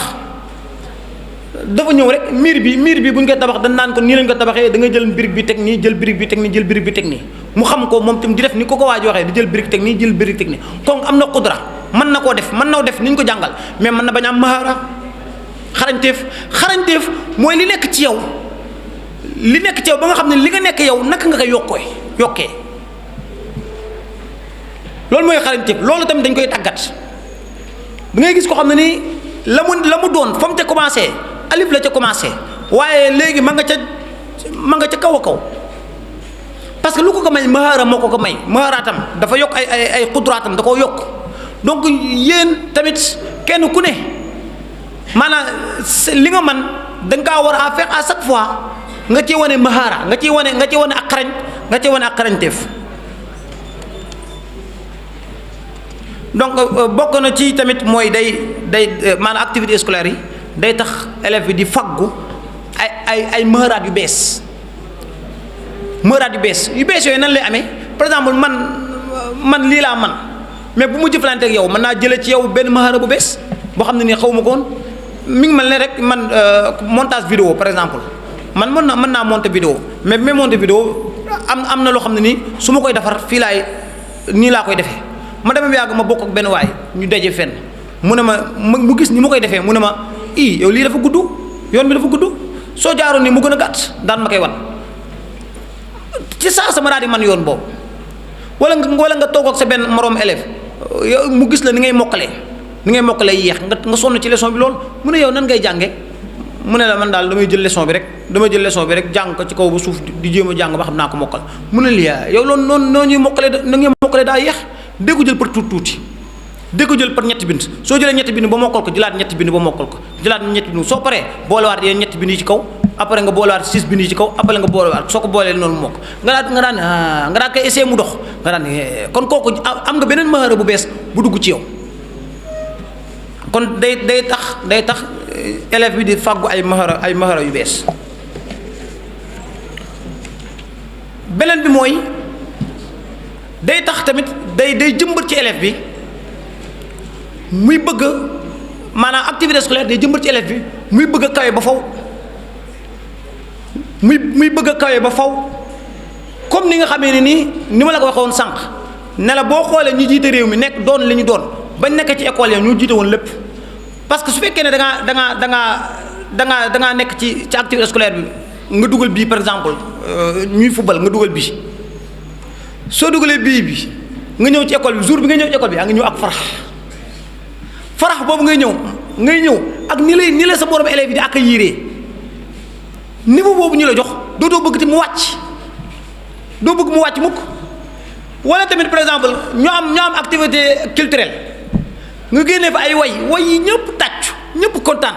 B: dafa ñëw rek miir bi bu ñu koy tabax dañ naan ko nii lañ ko tabaxee da nga jël brique bi teg nii jël brique bi teg nii jël brique bi teg nii mu xam ko moom tam di def ni ko waa ji waxee di jël brique teg nii jël brique teg nii kon am na qudra mën na koo def mën na def ni ñu ko jàngal mais mën na bañ am mahara xarañteef mooy li nekk ci yow ba nga xam ne li nga nekk yow naka nga koy yokkee loolu mooy xarañteef loolu tamit dañ koy tàggat da ngay gis ko xam ne nii la mu doon fa mu ca commencé alif la ca commencé waaye léegi ma nga ca kaw a kaw parce que lu ko may mahara moo ko may maharaatam dafa yokk ay xudraatam da koo yokk donc yéen tamit kenn ku ne maanaam li nga man da nga kaa war a faire à chaque fois nga ci wane mahara nga ci wane ak xarañ nga ci wane ak xarañteef donc bokk na ci tamit mooy day maanaam activité scolaire yi day tax élève bi di faggu ay maharaat yu bees yooyu nan lay amee par exemple man lii laa man mais bu mu jëflante ak yow mën naa jëlee ci yow benn mahara bu bees boo xam ne nii xaw ma ko woon mi ngi mel ne rek man montage vidéo par exemple man mën naa monter vidéo mais bi may monter vidéo am na loo xam ne nii su ma koy defar fii nii laa koy defee ma demee yàgg ma bokk ak benn waay ñu daje fenn mu ne mu gis ni ma koy defee mu ne ma yow lii dafa gudd yoon bi dafa gudd soo jaaroon ni mu gën a gàtt daan ma koy wan ci saa sama daal di man yoon boobu wala nga toog ak sa benn moroom élève yow mu gis la ni ngay mokkalee yéex nga sonn ci leçon bi lool mu ne yow nan ngay jànge mu ne la man daal damay jël leçon bi rek jàng ko ci kaw ba suuf di jéem a jàng ba xam naa ko mokkal mu ne lii yow loolu noonu ñuy mokkalee daa yéex dégg ko jël par tuuti dégg ko jël par ñetti bind soo jëlee ñetti bind ba mokkal ko jëlaat ñetti bind ba mokkal ko jëlaat ñetti bind soo paree boolewaat yéen ñetti bind yi ci kaw après nga boolewaat 6 bi nii ci kaw après nga boolewaat soo ko boolee noonu mokk nga daan koy essayer mu dox nga daan kon kooku am nga beneen mahara bu bees bu dugg ci yow kon day tax élève bi di fàggu ay mahara yu bees. beneen bi mooy day tax tamit day jëmbat ci élève bi muy bëgg maanaam activité scolaire day jëmbat ci élève bi muy bëgg a kawe ba faw muy bëgg a kawe ba faw comme ni nga xamee ne nii ni ma la ko waxoon sànq ne la boo xoolee ñu jiite réew mi nekk doon li ñu doon bañ nekk ci école ya ñu jiite woon lépp parce que su fekkee ne da ngaa nekk ci activité scolaire bi nga dugal bii par exemple ñuy football nga dugal bii soo dugalee bii nga ñëw ci école bi jour bi nga ñëw ci école bi yaa ngi ñëw ak farax boobu ngay ñëw ak ni la sa borom élèves yi di accueillir niveau boobu ñu la jox doo bëgg ti mu wàcc doo bëgg mu wàcc mukk wala tamit par exemple ñoo am activité culturelle nga génnee fa ay way yi ñëpp tàccu ñëpp kontaan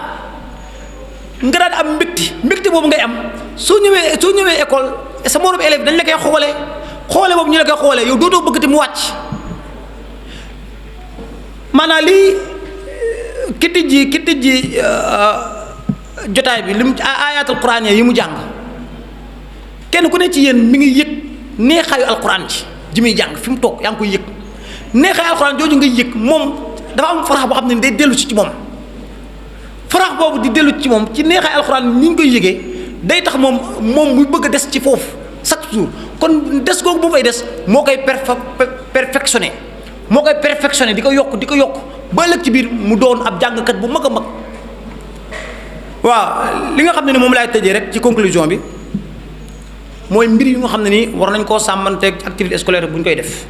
B: nga daan am mbégte boobu ngay am soo ñëwee école sa borom élèves dañ la koy xoole boobu ñu la koy xoolee yow dootoo bëgg ti mu wàcc maanaam lii ki tijji jotaay bi lim ayatul quraan yi mu jàng kenn ku ne ci yéen mi ngi yëg neexaayu alquran ji muy jàng fi mu toog yaa ngi koy yëg neexaayu alquran jooju ngay yëg moom dafa am farax boo xam ne day dellu ci moom farax boobu di dellu ci moom ci neexaayu alquran ni ñu koy yëgee day tax moom muy bëgg a des ci foofu chaque jour kon des googu bu fay des moo koy perfectionné di ko yokk ba ëllëg ci biir mu doon ab jàngkat bu mag a mag. waaw li nga xam ne ni moom laay tëjee rek ci conclusion bi mooy mbir yu nga xam ne nii war nañ koo sàmmanteeg activité scolaire bu ñu koy def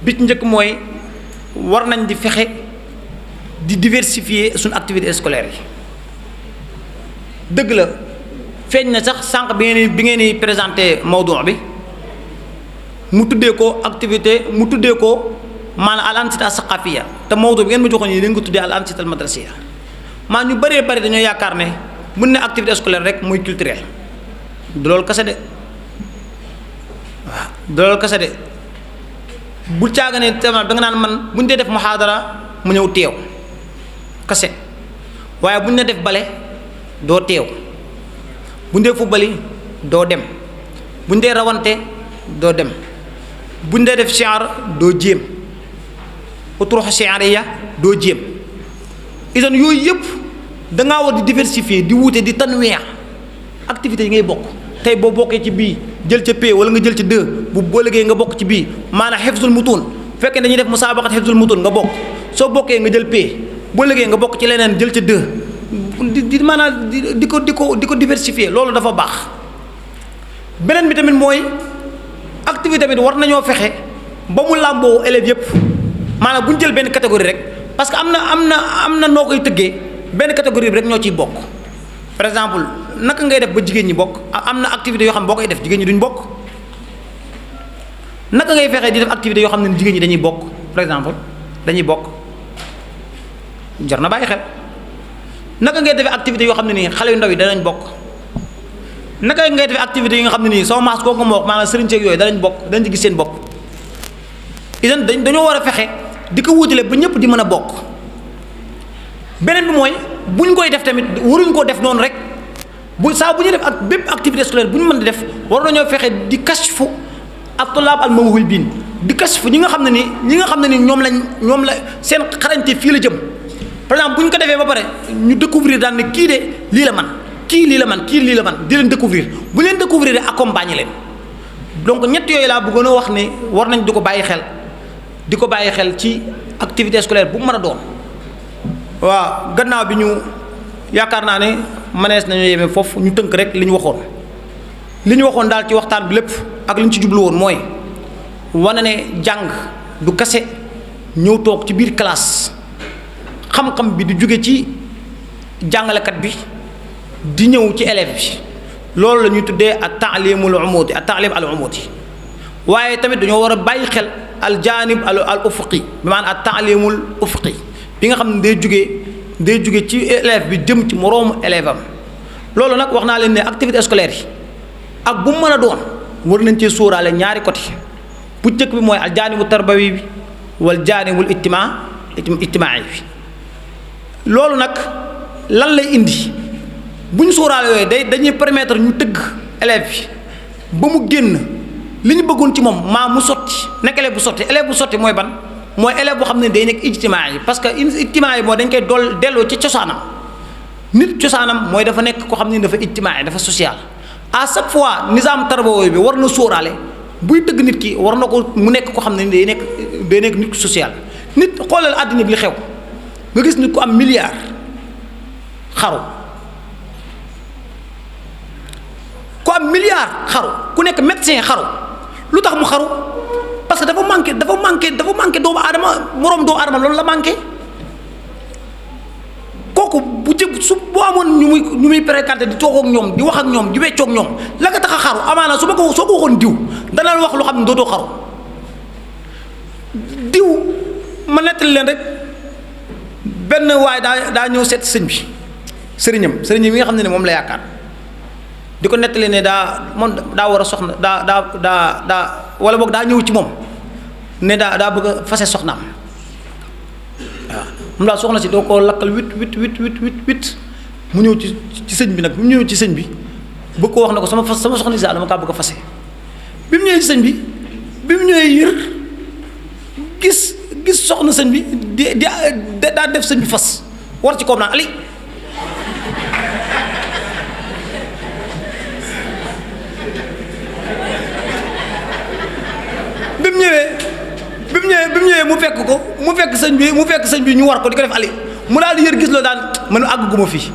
B: bi ci njëkk mooy war nañ di fexe di diversifier suñu activité scolaire yi dëgg la feeñ na sax sànq bi ngeen di présenté mawdu bi mu tuddee ko maanaam al ansita saqafiya te mawdu bi ngeen ma joxoon yi dañ ko tuddee al ansita al madrasiya maa ñu bëree bëri dañoo yaakaar ne mën na activité scolaire rek muy culturel du loolu kese de waaw du loolu kese de bu caaga ne tamit da nga naan man bu ñu dee def muhaadara mu ñëw teew kese waaye bu ñu def bale doo teew bu ñu dee football doo dem bu ñu dee rawante doo dem bu ñu dee def shi'ar doo jéem utruha shi'ariya doo jéem isan yooyu yëpp dangaa war di diversifier di wuute di tanweex activités yi ngay bokk tey boo bokkee ci bii jël ca P wala nga jël ca 2 bu boo liggéey nga bokk ci bii maanaam hifzul mutun bu fekkee dañuy def musabaqat hifzul mutun nga bokk soo bokkee nga jël P boo liggéey nga bokk ci leneen jël ca 2 di maanaam di ko diversifier loolu dafa baax. beneen bi tamit mooy activité tamit war nañoo fexe ba mu làmboo élèves yëpp maanaam bu ñu jël benn catégorie rek. parce que am na noo koy tëggee benn catégorie bi rek ñoo ciy bokk par exemple naka ngay def ba jigéen ñi bokk am na activité yoo xam ne boo koy def jigéen ñi duñ bokk naka ngay fexee di def activité yoo xam ne jigéen ñi dañuy bokk par exemple dañuy bokk jar na bàyyi xel naka ngay defee activité yoo xam ne nii xale yu ndaw yi danañ bokk naka ngay defee activité yi nga xam ne nii sama maas kooku nga ma wax maanaam sëriñ ceeg yooyu danañ bokk dañ ci gis seen bopp idan dañoo war a fexe di ko wutale ba ñëpp di mën a bokk beneen bi mooy bu ñu koy def tamit waruñ koo def noonu rek bu ñu def ak bépp activité scolaire bu ñu mën di def war nañoo fexe di kashfu at-tullaab al-mawhuubiin di kashfu ñi nga xam ne ni ñoom la seen xarañte fii la jëm par exemple bu ñu ko defee ba pare ñu découvrir daan ne kii de lii la man kii lii la man di leen découvrir bu leen découvrir accompagner leen donc ñett yooyu laa bëggoon a wax ne war nañ di ko bàyyi xel ci activité scolaire bu mu mën a doon. waaw gannaaw bi ñu yaakaar naa ne mënees nañu yemee foofu ñu tënk rek li ñu waxoon daal ci waxtaan bi lépp ak li ñu ci jublu woon mooy wane ne jàng du kase ñëw toog ci biir classe xam-xam bi di jóge ci jàngalekat bi di ñëw ci élève bi loolu la ñuy tuddee at-ta'limul umudi at-ta'lim al-umudi waaye tamit dañoo war a bàyyi xel al janib al ufuqi bi maanaam at-ta'limul ufuqi bi nga xam ne day jóge ci élève bi jëm ci moroomu élève am loolu nag wax naa leen ne activité scolaire yi ak bu mu mën a doon war nañ cee sóoraale ñaari côté bu njëkk bi mooy al jaanibu tarbawi bi wal jaanibul ijtimaai bi loolu nag lan lay indi bu ñu sóoraale yooyu dañuy permettre ñu tëgg élève bi ba mu génn li ñu bëggoon ci moom maa mu sotti nekk élève bu sotti mooy ban mooy élève boo xam ne day nekk ijtimaa yi parce que ijtimaa yi mooy dañ koy delloo ci cosaanam nit cosaanam mooy dafa nekk koo xam ne dafa ijtimaa yi dafa social à chaque fois nizaam tarbawi bi war na sóoraale buy tëgg nit ki war na ko mu nekk koo xam ne day nekk nit social nit xoolal àddina bi li xew nga gis nit ku am milliard xaru ku nekk médecin xaru lu tax mu xaru parce que dafa manqué doomu aadama moroom doomu aadama loolu la manqué kooku bu jëg su boo amoon ñu muy fréquenté di toog ak ñoom di wax ak ñoom di weccoo ak ñoom la nga tax a xaru amaana soo ko waxoon diw dana wax lu xam ne dootoo xaru diw ma nettali leen rek benn waaye daa ñëw seet sëñ bi sëriñam yi nga xam ne moom la yaakaar di ko nettali ne daa war a soxna daa wala boog daa ñëw ci moom ne daa bëgg a fase soxnaam waaw moom daal soxna si doo ko lakkal wit mu ñëw ci sëñ bi nag bi mu ñëw ci sëñ bi bëgg ko wax ne ko sama soxna si daal dama kaa bëgg a fase bi mu ñëwee ci sëñ bi bi mu ñëwee yër gis soxna sëñ bi daa def sëñ bi fas war ci koom naan ali bi mu ñëwee mu fekk sëñ bi ñu war ko di ko def ali mu daal di yër gis loo daan man àgg guma fii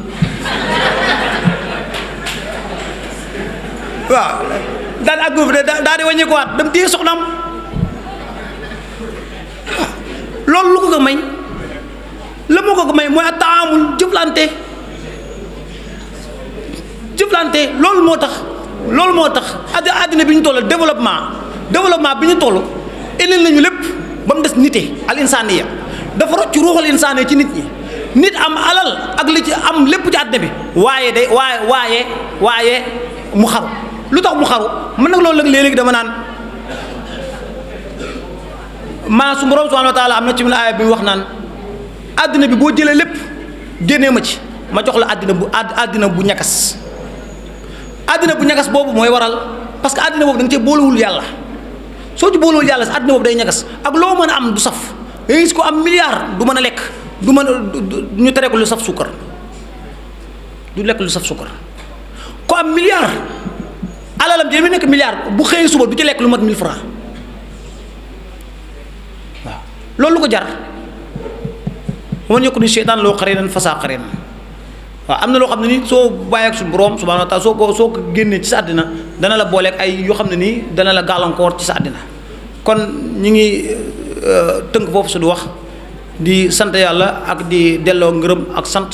B: waaw daan àgg guma fi daal di wàññi ko waat dem téye soxnaam loolu lu ko ko may la moo ko may mooy ak taamul jëflante loolu moo tax àddina bi ñu toll développement bi ñu toll indil nañu lépp ba mu des nite al insaaniya dafa rocc ruuxal insaaniya ci nit ñi nit am alal ak li ci am lépp ci àddina bi waaye mu xaru lu tax mu xaru man nag loolu nag léeg-léegi dama naan maa su borom subhanahu wa taala am na ci mun aaya bi mu wax naan àddina bi boo jëlee lépp génnee ma ci ma jox la àddina bu ñakas boobu mooy waral parce que àddina boobu da nga cee boolewul yàlla soo ci boolewul yàlla si àddina boobu day ñagas ak loo mën a am du saf nga gis ko am milliard du mën a lekk du mën a ñu tere ko lu saf suukar du lekk lu saf suukar ko am milliard alalam ji mi nekk milliard bu xëyee suba du ci lekk lu mat 1000 francs waaw loolu lu ko jar man yokku ni seytaan loo xarinan fasaa xarinan waaw am na loo xam ne nii soo bàyyi ak suñu borom subhanahu wa taala soo ko génnee ci sa àddina dana la booleeg ay yoo xam ne nii dana la gàllankoor ci sa àddina kon ñu ngi tënk foofu su du wax di sant yàlla ak di delloo ngërëm ak sant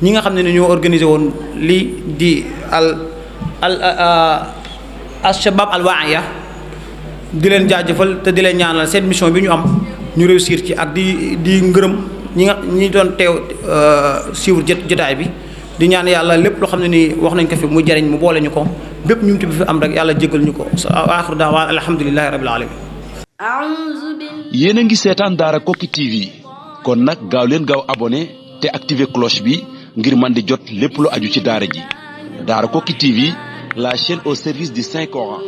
B: ñi nga xam ne ni ñoo organisé woon lii di al shabab al waaya di leen jaajëfal te di leen ñaanal seen mission bi ñu am ñu réussir ci ak di ngërëm ñi doon teew suivre jotaay bi di ñaan yàlla lépp loo xam ne nii wax nañ ko fi mu jariñ mu boole ñu ko bépp ñu bi fi am rek yàlla jégal ñu ko aaxiru daawaan alhamdulillahi rabbil alamin
A: yéen a ngi seetaan Daara Koki TV kon nag gaaw leen gaaw abonné te activer cloche bi ngir man di jot lépp lu aju ci daara ji Daara Koki TV, la chaîne au service du Saint Coran.